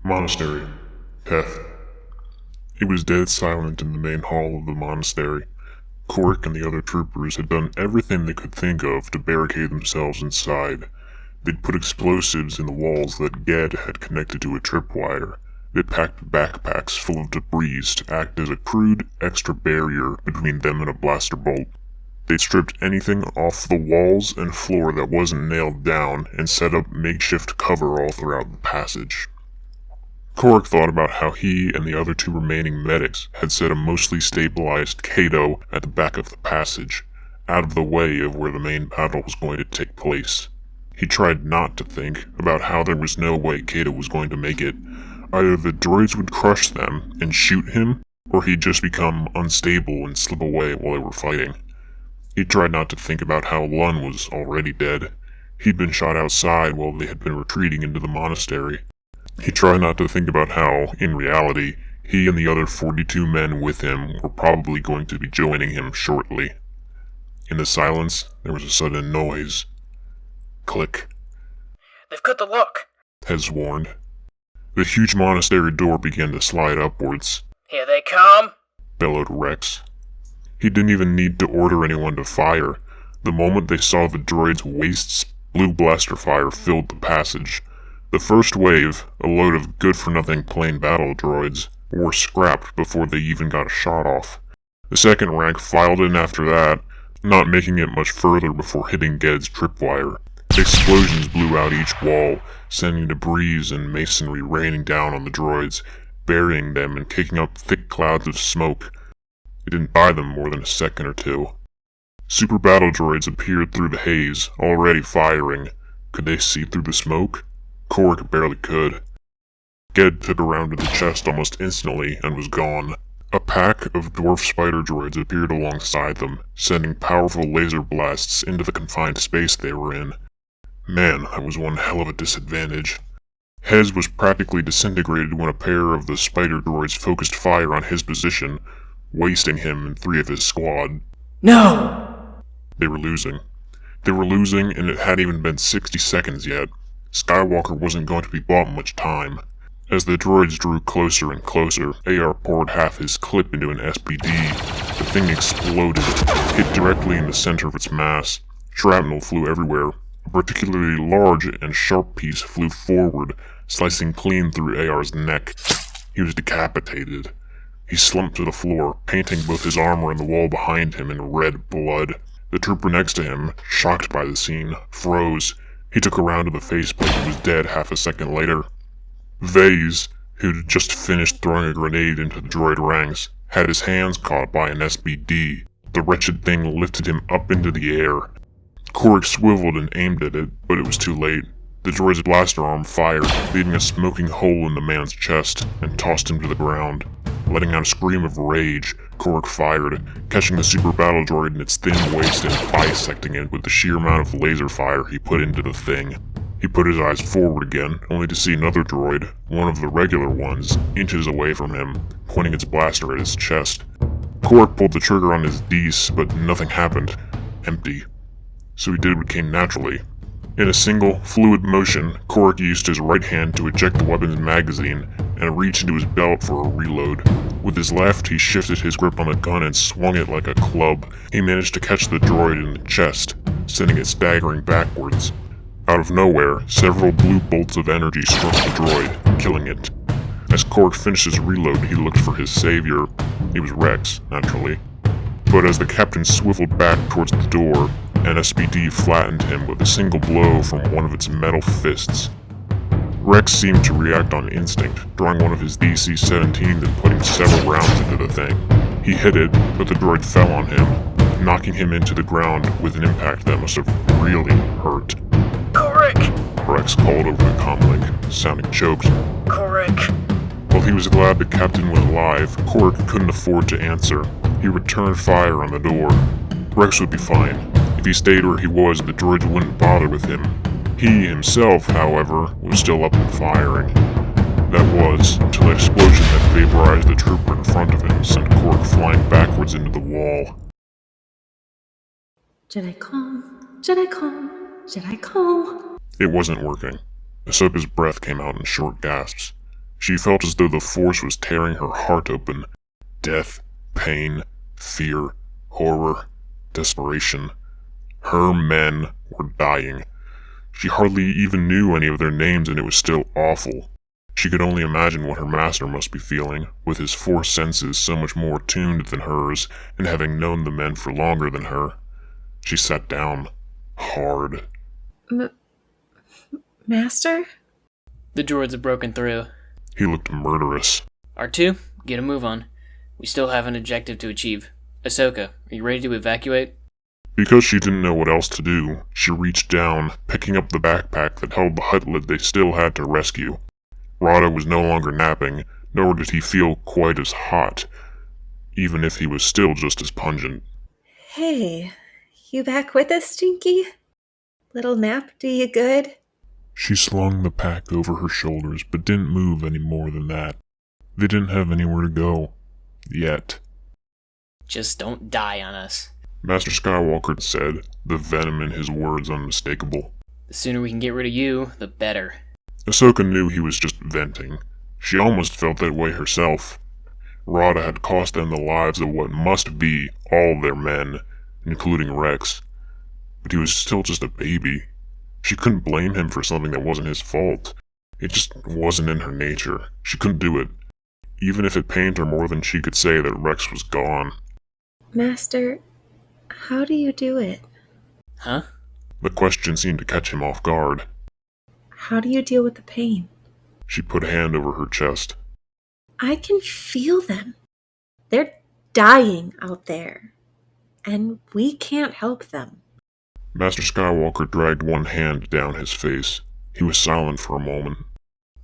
Monastery. Peth. It was dead silent in the main hall of the monastery. Cork and the other troopers had done everything they could think of to barricade themselves inside. They'd put explosives in the walls that Ged had connected to a tripwire. They packed backpacks full of debris to act as a crude, extra barrier between them and a blaster bolt. They'd stripped anything off the walls and floor that wasn't nailed down and set up makeshift cover all throughout the passage. Cork thought about how he and the other two remaining medics had set a mostly stabilized Cato at the back of the passage, out of the way of where the main battle was going to take place. He tried not to think about how there was no way Cato was going to make it. Either the droids would crush them and shoot him, or he'd just become unstable and slip away while they were fighting. He tried not to think about how Lun was already dead. He'd been shot outside while they had been retreating into the monastery. He tried not to think about how, in reality, he and the other 42 men with him were probably going to be joining him shortly. In the silence, there was a sudden noise. Click. "They've cut the lock," Hez warned. The huge monastery door began to slide upwards. "Here they come!" bellowed Rex. He didn't even need to order anyone to fire. The moment they saw the droids' wastes, blue blaster fire filled the passage. The first wave, a load of good-for-nothing plain battle droids, were scrapped before they even got a shot off. The second rank filed in after that, not making it much further before hitting Ged's tripwire. Explosions blew out each wall, sending debris and masonry raining down on the droids, burying them and kicking up thick clouds of smoke. It didn't buy them more than a second or two. Super battle droids appeared through the haze, already firing. Could they see through the smoke? Cork barely could. Ged took a round to the chest almost instantly and was gone. A pack of dwarf spider droids appeared alongside them, sending powerful laser blasts into the confined space they were in. Man, that was one hell of a disadvantage. Hez was practically disintegrated when a pair of the spider droids focused fire on his position, wasting him and 3 of his squad. "No!" They were losing. They were losing, and it hadn't even been 60 seconds yet. Skywalker wasn't going to be bought much time. As the droids drew closer and closer, AR poured half his clip into an SPD. The thing exploded, hit directly in the center of its mass. Shrapnel flew everywhere. A particularly large and sharp piece flew forward, slicing clean through AR's neck. He was decapitated. He slumped to the floor, painting both his armor and the wall behind him in red blood. The trooper next to him, shocked by the scene, froze. He took a round to the faceplate and was dead half a second later. Vase, who'd just finished throwing a grenade into the droid ranks, had his hands caught by an SBD. The wretched thing lifted him up into the air. Cork swiveled and aimed at it, but it was too late. The droid's blaster arm fired, leaving a smoking hole in the man's chest, and tossed him to the ground. Letting out a scream of rage, Cork fired, catching the super battle droid in its thin waist and bisecting it with the sheer amount of laser fire he put into the thing. He put his eyes forward again, only to see another droid, one of the regular ones, inches away from him, pointing its blaster at his chest. Cork pulled the trigger on his Dees, but nothing happened. Empty. So he did what came naturally. In a single, fluid motion, Cork used his right hand to eject the weapon's magazine and reach into his belt for a reload. With his left, he shifted his grip on the gun and swung it like a club. He managed to catch the droid in the chest, sending it staggering backwards. Out of nowhere, several blue bolts of energy struck the droid, killing it. As Cork finished his reload, he looked for his savior. It was Rex, naturally. But as the captain swiveled back towards the door, an SPD flattened him with a single blow from one of its metal fists. Rex seemed to react on instinct, drawing one of his DC-17s and putting several rounds into the thing. He hit it, but the droid fell on him, knocking him into the ground with an impact that must have really hurt. "Cork! Rex called over the comlink, sounding choked. Cork!" While he was glad the captain was alive, Cork couldn't afford to answer. He returned fire on the door. Rex would be fine. If he stayed where he was, the droids wouldn't bother with him. He himself, however, was still up and firing. That was, until an explosion that vaporized the trooper in front of him sent Cork flying backwards into the wall. Jedi calm, Jedi calm, Jedi calm. It wasn't working. Ahsoka's breath came out in short gasps. She felt as though the force was tearing her heart open. Death, pain, fear, horror, desperation. Her men were dying. She hardly even knew any of their names, and it was still awful. She could only imagine what her master must be feeling, with his four senses so much more tuned than hers, and having known the men for longer than her. She sat down. Hard. Master? The droids have broken through. He looked murderous. R2, get a move on. We still have an objective to achieve. Ahsoka, are you ready to evacuate? Because she didn't know what else to do, she reached down, picking up the backpack that held the Huttlet they still had to rescue. Rada was no longer napping, nor did he feel quite as hot, even if he was still just as pungent. Hey, you back with us, Stinky? Little nap do you good? She slung the pack over her shoulders, but didn't move any more than that. They didn't have anywhere to go. Yet. Just don't die on us. Master Skywalker said, the venom in his words unmistakable. The sooner we can get rid of you, the better. Ahsoka knew he was just venting. She almost felt that way herself. Rada had cost them the lives of what must be all their men, including Rex. But he was still just a baby. She couldn't blame him for something that wasn't his fault. It just wasn't in her nature. She couldn't do it. Even if it pained her more than she could say that Rex was gone. Master, how do you do it? Huh? The question seemed to catch him off guard. How do you deal with the pain? She put a hand over her chest. I can feel them. They're dying out there. And we can't help them. Master Skywalker dragged one hand down his face. He was silent for a moment.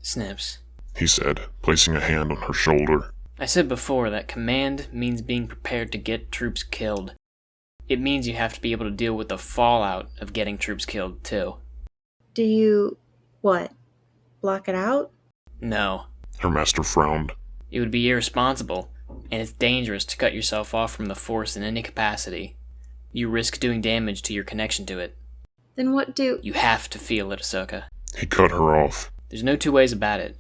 Snips. He said, placing a hand on her shoulder. I said before that command means being prepared to get troops killed. It means you have to be able to deal with the fallout of getting troops killed, too. Do you, what, block it out? No. Her master frowned. It would be irresponsible, and it's dangerous to cut yourself off from the Force in any capacity. You risk doing damage to your connection to it. Then what do... You have to feel it, Ahsoka. He cut her off. There's no two ways about it.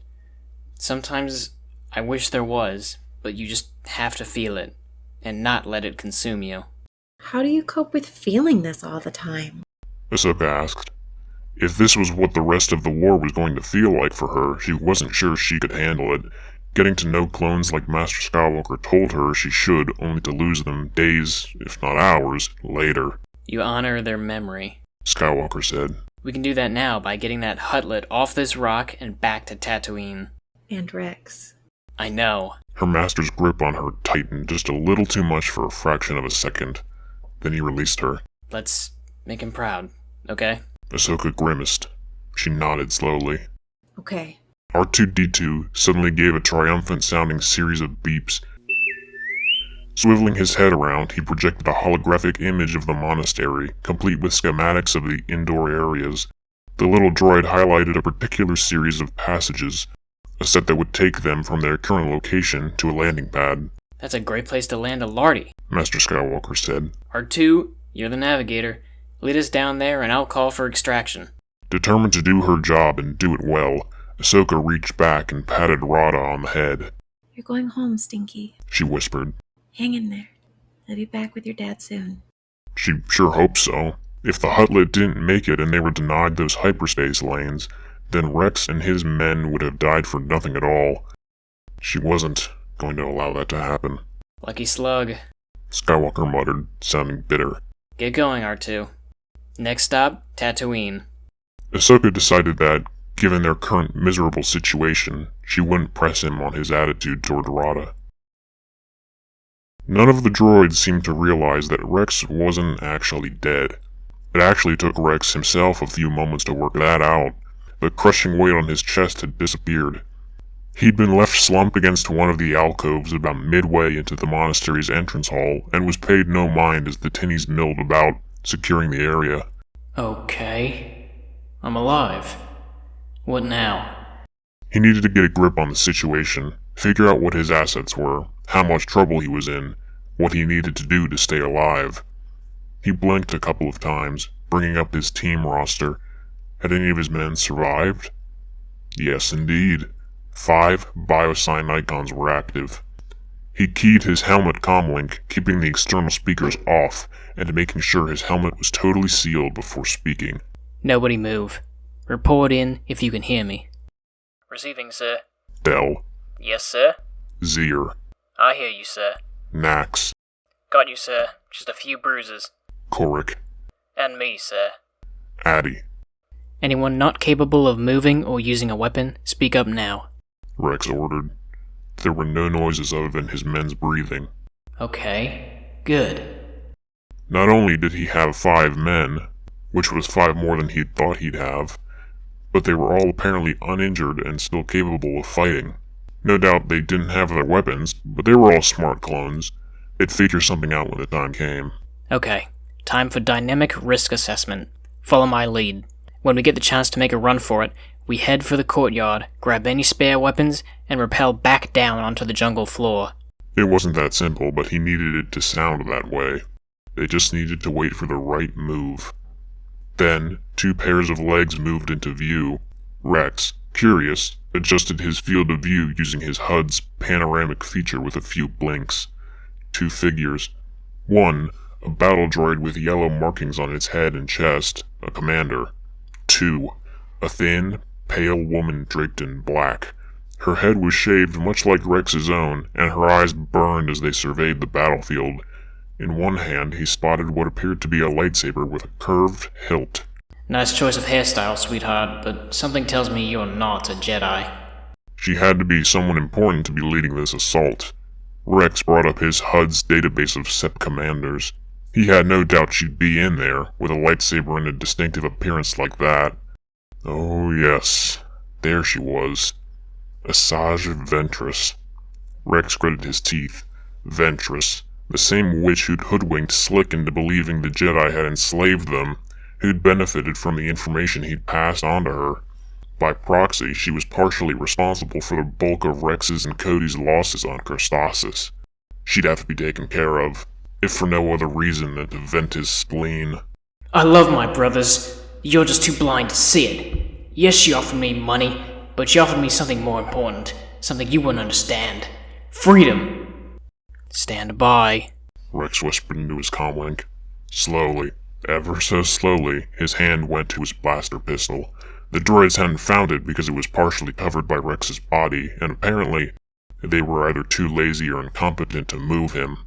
Sometimes I wish there was, but you just have to feel it, and not let it consume you. How do you cope with feeling this all the time? Ahsoka asked. If this was what the rest of the war was going to feel like for her, she wasn't sure she could handle it. Getting to know clones like Master Skywalker told her she should, only to lose them days, if not hours, later. You honor their memory. Skywalker said. We can do that now by getting that Huttlet off this rock and back to Tatooine. And Rex. I know. Her master's grip on her tightened just a little too much for a fraction of a second. Then he released her. Let's make him proud, okay? Ahsoka grimaced. She nodded slowly. Okay. R2-D2 suddenly gave a triumphant-sounding series of beeps. Swiveling his head around, he projected a holographic image of the monastery, complete with schematics of the indoor areas. The little droid highlighted a particular series of passages, a set that would take them from their current location to a landing pad. That's a great place to land a Lardy, Master Skywalker said. R2, you're the navigator. Lead us down there and I'll call for extraction. Determined to do her job and do it well, Ahsoka reached back and patted Rada on the head. You're going home, Stinky. She whispered. Hang in there. I'll be back with your dad soon. She sure hoped so. If the Huttlet didn't make it and they were denied those hyperspace lanes, then Rex and his men would have died for nothing at all. She wasn't going to allow that to happen. Lucky slug. Skywalker muttered, sounding bitter. Get going, R2. Next stop, Tatooine. Ahsoka decided that, given their current miserable situation, she wouldn't press him on his attitude toward Rada. None of the droids seemed to realize that Rex wasn't actually dead. It actually took Rex himself a few moments to work that out. The crushing weight on his chest had disappeared. He'd been left slumped against one of the alcoves about midway into the monastery's entrance hall, and was paid no mind as the tinnies milled about, securing the area. Okay. I'm alive. What now? He needed to get a grip on the situation, figure out what his assets were, how much trouble he was in, what he needed to do to stay alive. He blinked a couple of times, bringing up his team roster. Had any of his men survived? Yes, indeed. 5 biosign icons were active. He keyed his helmet comlink, keeping the external speakers off, and making sure his helmet was totally sealed before speaking. Nobody move. Report in if you can hear me. Receiving, sir. Del, Yes, sir. Zier, I hear you, sir. Nax, Got you, sir. Just a few bruises. Korik, And me, sir. Addy, Anyone not capable of moving or using a weapon, speak up now. Rex ordered. There were no noises other than his men's breathing. Okay, good. Not only did he have 5 men, which was 5 more than he'd thought he'd have, but they were all apparently uninjured and still capable of fighting. No doubt they didn't have their weapons, but they were all smart clones. They'd figure something out when the time came. Okay, time for dynamic risk assessment. Follow my lead. When we get the chance to make a run for it, we head for the courtyard, grab any spare weapons, and rappel back down onto the jungle floor. It wasn't that simple, but he needed it to sound that way. They just needed to wait for the right move. Then, 2 pairs of legs moved into view. Rex, curious, adjusted his field of view using his HUD's panoramic feature with a few blinks. 2 figures. 1, a battle droid with yellow markings on its head and chest, a commander. 2, a thin, pale woman draped in black. Her head was shaved much like Rex's own, and her eyes burned as they surveyed the battlefield. In one hand, he spotted what appeared to be a lightsaber with a curved hilt. Nice choice of hairstyle, sweetheart, but something tells me you're not a Jedi. She had to be someone important to be leading this assault. Rex brought up his HUD's database of SEP commanders. He had no doubt she'd be in there, with a lightsaber and a distinctive appearance like that. Oh yes, there she was. Asajj Ventress. Rex gritted his teeth. Ventress, the same witch who'd hoodwinked Slick into believing the Jedi had enslaved them, who'd benefited from the information he'd passed on to her. By proxy, she was partially responsible for the bulk of Rex's and Cody's losses on Kerstasis. She'd have to be taken care of, if for no other reason than to vent his spleen. I love my brothers. You're just too blind to see it. Yes, she offered me money, but she offered me something more important. Something you wouldn't understand. Freedom. Stand by. Rex whispered into his comlink. Slowly, ever so slowly, his hand went to his blaster pistol. The droids hadn't found it because it was partially covered by Rex's body, and apparently, they were either too lazy or incompetent to move him.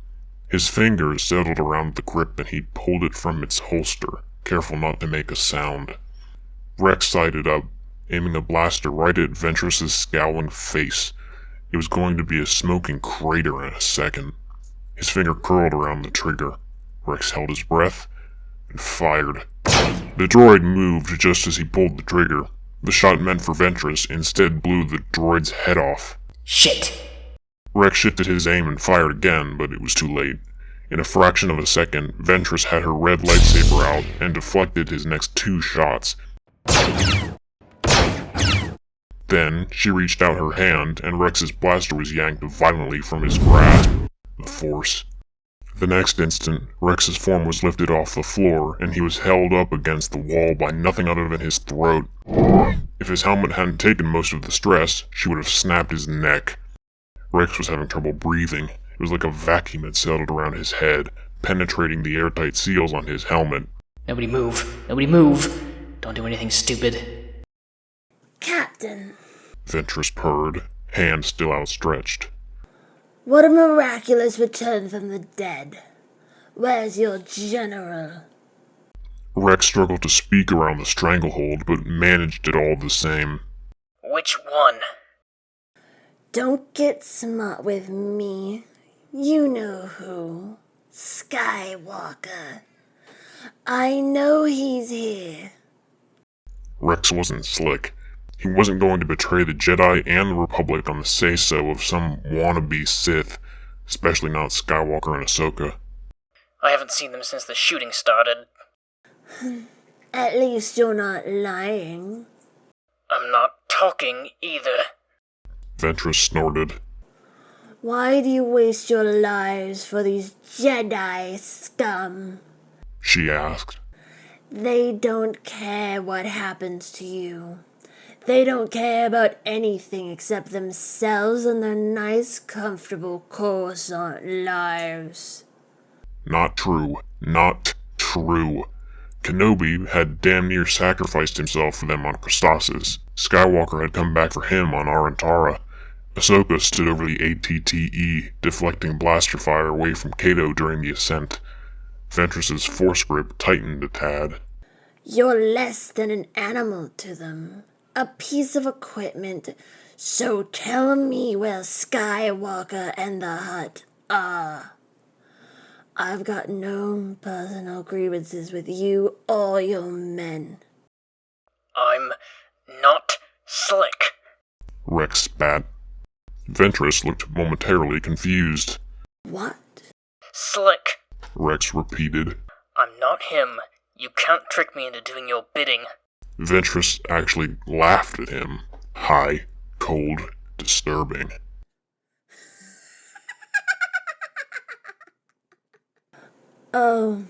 His fingers settled around the grip and he pulled it from its holster, careful not to make a sound. Rex sighted up, aiming a blaster right at Ventress's scowling face. It was going to be a smoking crater in a second. His finger curled around the trigger. Rex held his breath and fired. The droid moved just as he pulled the trigger. The shot meant for Ventress instead blew the droid's head off. Shit. Rex shifted his aim and fired again, but it was too late. In a fraction of a second, Ventress had her red lightsaber out and deflected his next 2 shots. Then, she reached out her hand, and Rex's blaster was yanked violently from his grasp. The Force. The next instant, Rex's form was lifted off the floor, and he was held up against the wall by nothing other than his throat. If his helmet hadn't taken most of the stress, she would have snapped his neck. Rex was having trouble breathing. It was like a vacuum had settled around his head, penetrating the airtight seals on his helmet. Nobody move. Nobody move. Don't do anything stupid. Captain, Ventress purred, hand still outstretched. what a miraculous return from the dead. Where's your general? Rex struggled to speak around the stranglehold, but managed it all the same. Which one? Don't get smart with me. You know who. Skywalker. I know he's here. Rex wasn't slick. He wasn't going to betray the Jedi and the Republic on the say-so of some wannabe Sith, especially not Skywalker and Ahsoka. I haven't seen them since the shooting started. At least you're not lying. I'm not talking either. Ventress snorted. Why do you waste your lives for these Jedi scum? She asked. They don't care what happens to you. They don't care about anything except themselves and their nice, comfortable, croissant lives. Not true. Not true. Kenobi had damn near sacrificed himself for them on Christosis. Skywalker had come back for him on Arantara. Ahsoka stood over the ATTE, deflecting blaster fire away from Kato during the ascent. Ventress's force grip tightened a tad. You're less than an animal to them. A piece of equipment. So tell me where Skywalker and the Hutt are. I've got no personal grievances with you or your men. I'm not slick. Rex spat. Ventress looked momentarily confused. What? Slick. Rex repeated. I'm not him. You can't trick me into doing your bidding. Ventress actually laughed at him. High, cold, disturbing. Oh,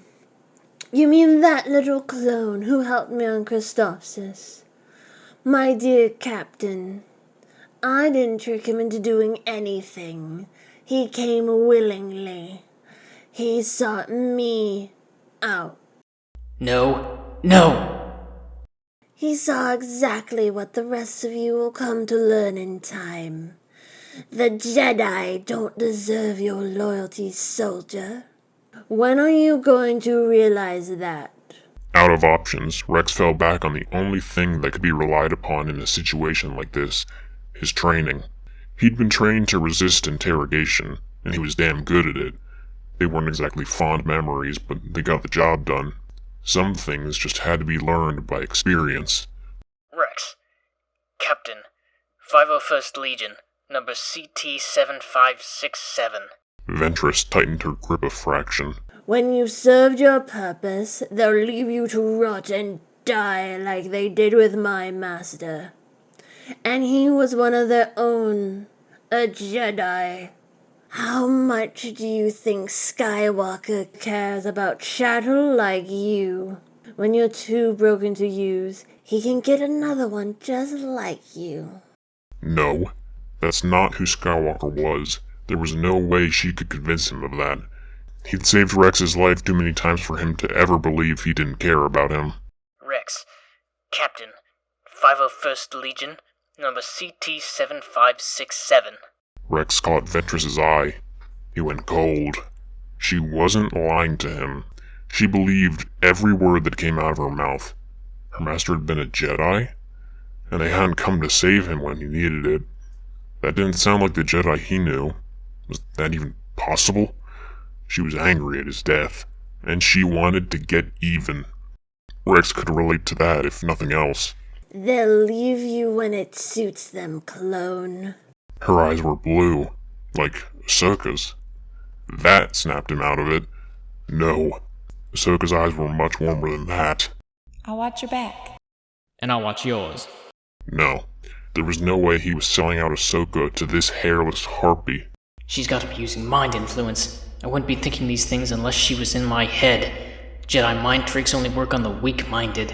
you mean that little clone who helped me on Christophsis? My dear Captain, I didn't trick him into doing anything. He came willingly. He sought me out. No! He saw exactly what the rest of you will come to learn in time. The Jedi don't deserve your loyalty, soldier. When are you going to realize that? Out of options, Rex fell back on the only thing that could be relied upon in a situation like this, his training. He'd been trained to resist interrogation, and he was damn good at it. They weren't exactly fond memories, but they got the job done. Some things just had to be learned by experience. Rex. Captain. 501st Legion. Number CT-7567. Ventress tightened her grip a fraction. When you've served your purpose, they'll leave you to rot and die like they did with my master. And he was one of their own, a Jedi. How much do you think Skywalker cares about chattel like you? When you're too broken to use, he can get another one just like you. No, that's not who Skywalker was. There was no way she could convince him of that. He'd saved Rex's life too many times for him to ever believe he didn't care about him. Rex. Captain. 501st Legion. Number CT-7567. Rex caught Ventress's eye. He went cold. She wasn't lying to him. She believed every word that came out of her mouth. Her master had been a Jedi, and they hadn't come to save him when he needed it. That didn't sound like the Jedi he knew. Was that even possible? She was angry at his death, and she wanted to get even. Rex could relate to that, if nothing else. They'll leave you when it suits them, clone. Her eyes were blue, like Ahsoka's. That snapped him out of it. No, Ahsoka's eyes were much warmer than that. I'll watch your back. And I'll watch yours. No, there was no way he was selling out Ahsoka to this hairless harpy. She's got to be using mind influence. I wouldn't be thinking these things unless she was in my head. Jedi mind tricks only work on the weak-minded.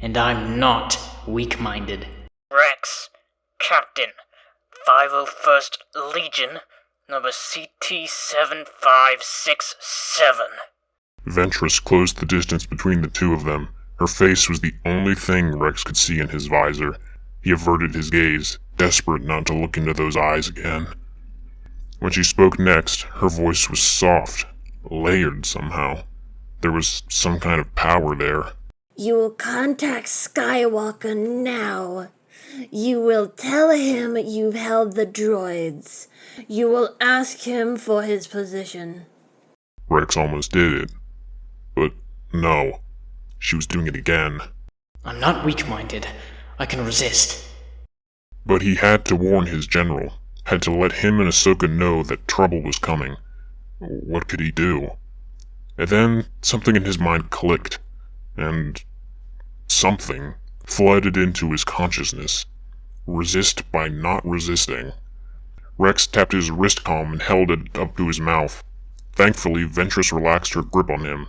And I'm not weak-minded. Rex. Captain. 501st Legion. Number CT-7567. Ventress closed the distance between the two of them. Her face was the only thing Rex could see in his visor. He averted his gaze, desperate not to look into those eyes again. When she spoke next, her voice was soft, layered somehow. There was some kind of power there. You will contact Skywalker now. You will tell him you've held the droids. You will ask him for his position. Rex almost did it. But no. She was doing it again. I'm not weak-minded. I can resist. But he had to warn his general. Had to let him and Ahsoka know that trouble was coming. What could he do? And then something in his mind clicked. And something flooded into his consciousness. Resist by not resisting. Rex tapped his wrist palm and held it up to his mouth. Thankfully, Ventress relaxed her grip on him.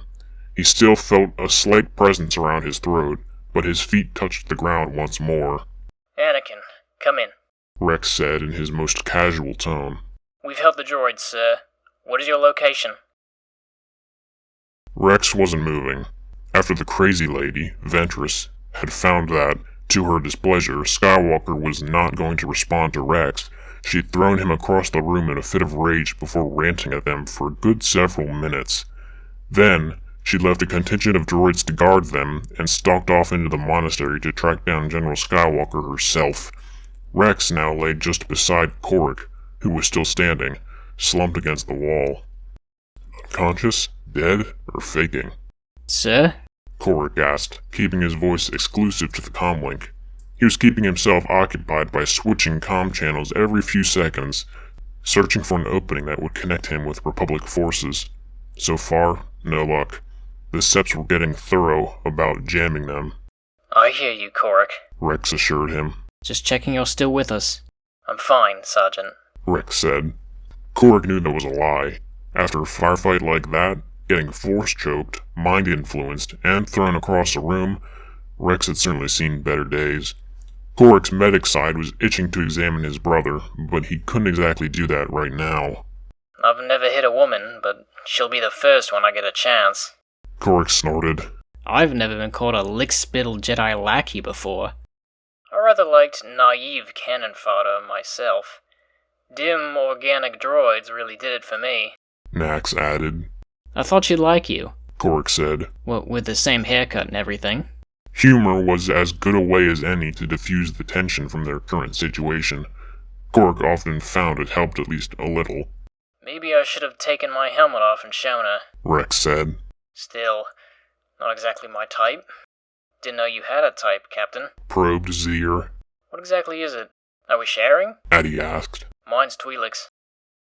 He still felt a slight presence around his throat, but his feet touched the ground once more. Anakin, come in. Rex said in his most casual tone. We've held the droids, sir. What is your location? Rex wasn't moving. After the crazy lady, Ventress, had found that, to her displeasure, Skywalker was not going to respond to Rex, she had thrown him across the room in a fit of rage before ranting at them for a good several minutes. Then, she left a contingent of droids to guard them, and stalked off into the monastery to track down General Skywalker herself. Rex now lay just beside Korik, who was still standing, slumped against the wall. Unconscious, dead, or faking? Sir? Korik asked, keeping his voice exclusive to the comlink. He was keeping himself occupied by switching comm channels every few seconds, searching for an opening that would connect him with Republic forces. So far, no luck. The Seps were getting thorough about jamming them. I hear you, Korik. Rex assured him. Just checking you're still with us. I'm fine, Sergeant. Rex said. Korik knew that was a lie. After a firefight like that, getting force-choked, mind-influenced, and thrown across a room, Rex had certainly seen better days. Korik's medic side was itching to examine his brother, but he couldn't exactly do that right now. I've never hit a woman, but she'll be the first when I get a chance. Korik snorted. I've never been called a lick-spittle Jedi lackey before. I rather liked naive cannon fodder myself. Dim, organic droids really did it for me. Nax added. I thought she'd like you. Korik said. Well, with the same haircut and everything. Humor was as good a way as any to diffuse the tension from their current situation. Korik often found it helped at least a little. Maybe I should have taken my helmet off and shown her. Rex said. Still, not exactly my type. Didn't know you had a type, Captain. Probed Zir. What exactly is it? Are we sharing? Addie asked. Mine's Twi'leks.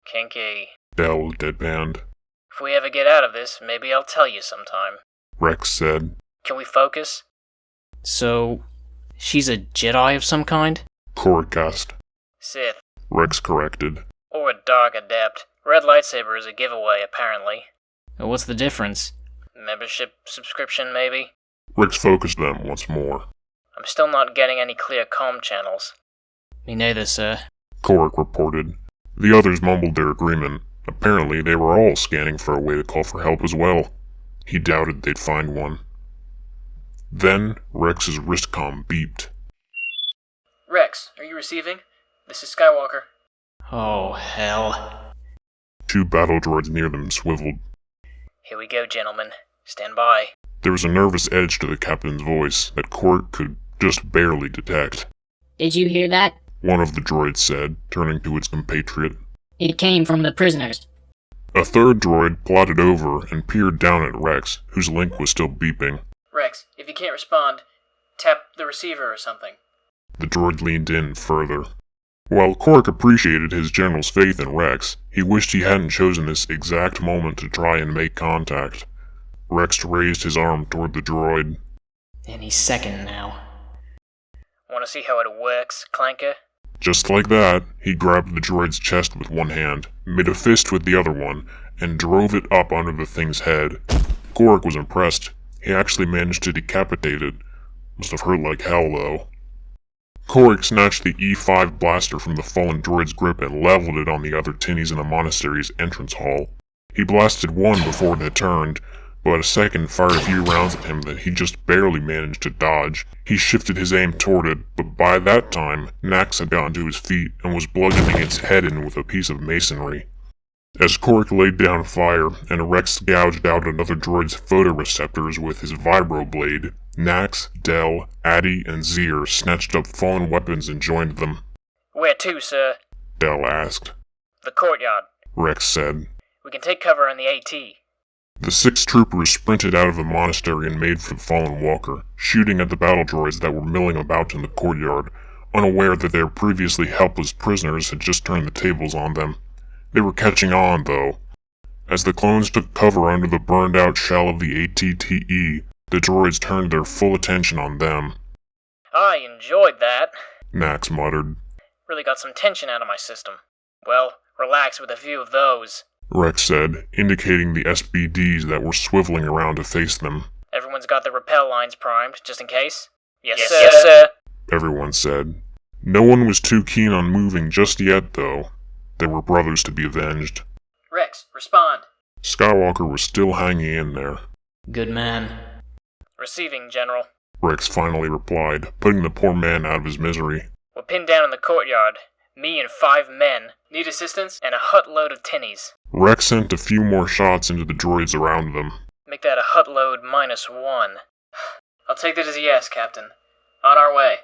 Kinky. Del deadpanned. If we ever get out of this, maybe I'll tell you sometime. Rex said. Can we focus? So, she's a Jedi of some kind? Korik asked. Sith. Rex corrected. Or a Dark Adept. Red lightsaber is a giveaway, apparently. What's the difference? Membership subscription, maybe? Rex focused them once more. I'm still not getting any clear comm channels. Me neither, sir. Korik reported. The others mumbled their agreement. Apparently, they were all scanning for a way to call for help as well. He doubted they'd find one. Then, Rex's wristcom beeped. Rex, are you receiving? This is Skywalker. Oh, hell. 2 battle droids near them swiveled. Here we go, gentlemen. Stand by. There was a nervous edge to the captain's voice that Korik could just barely detect. Did you hear that? One of the droids said, turning to its compatriot. It came from the prisoners. A third droid plodded over and peered down at Rex, whose link was still beeping. Rex, if you can't respond, tap the receiver or something. The droid leaned in further. While Korik appreciated his general's faith in Rex, he wished he hadn't chosen this exact moment to try and make contact. Rex raised his arm toward the droid. Any second now. Want to see how it works, Clanker? Just like that, he grabbed the droid's chest with one hand, made a fist with the other one, and drove it up under the thing's head. Korik was impressed. He actually managed to decapitate it. Must have hurt like hell, though. Korik snatched the E5 blaster from the fallen droid's grip and leveled it on the other tinnies in the monastery's entrance hall. He blasted one before it had turned, but a second fired a few rounds at him that he just barely managed to dodge. He shifted his aim toward it, but by that time, Nax had gotten to his feet and was bludgeoning its head in with a piece of masonry. As Korik laid down fire and Rex gouged out another droid's photoreceptors with his vibroblade, Nax, Del, Addie, and Zir snatched up fallen weapons and joined them. Where to, sir? Del asked. The courtyard. Rex said. We can take cover in the AT. The 6 troopers sprinted out of the monastery and made for the fallen walker, shooting at the battle droids that were milling about in the courtyard, unaware that their previously helpless prisoners had just turned the tables on them. They were catching on, though. As the clones took cover under the burned-out shell of the ATTE, the droids turned their full attention on them. I enjoyed that. Nax muttered. Really got some tension out of my system. Well, relax with a few of those. Rex said, indicating the SBDs that were swiveling around to face them. Everyone's got their rappel lines primed, just in case? Yes, sir. Everyone said. No one was too keen on moving just yet, though. There were brothers to be avenged. Rex, respond. Skywalker was still hanging in there. Good man. Receiving, General. Rex finally replied, putting the poor man out of his misery. We're pinned down in the courtyard. Me and 5 men. Need assistance and a hut load of tinnies. Rex sent a few more shots into the droids around them. Make that a hut load -1. I'll take that as a yes, Captain. On our way.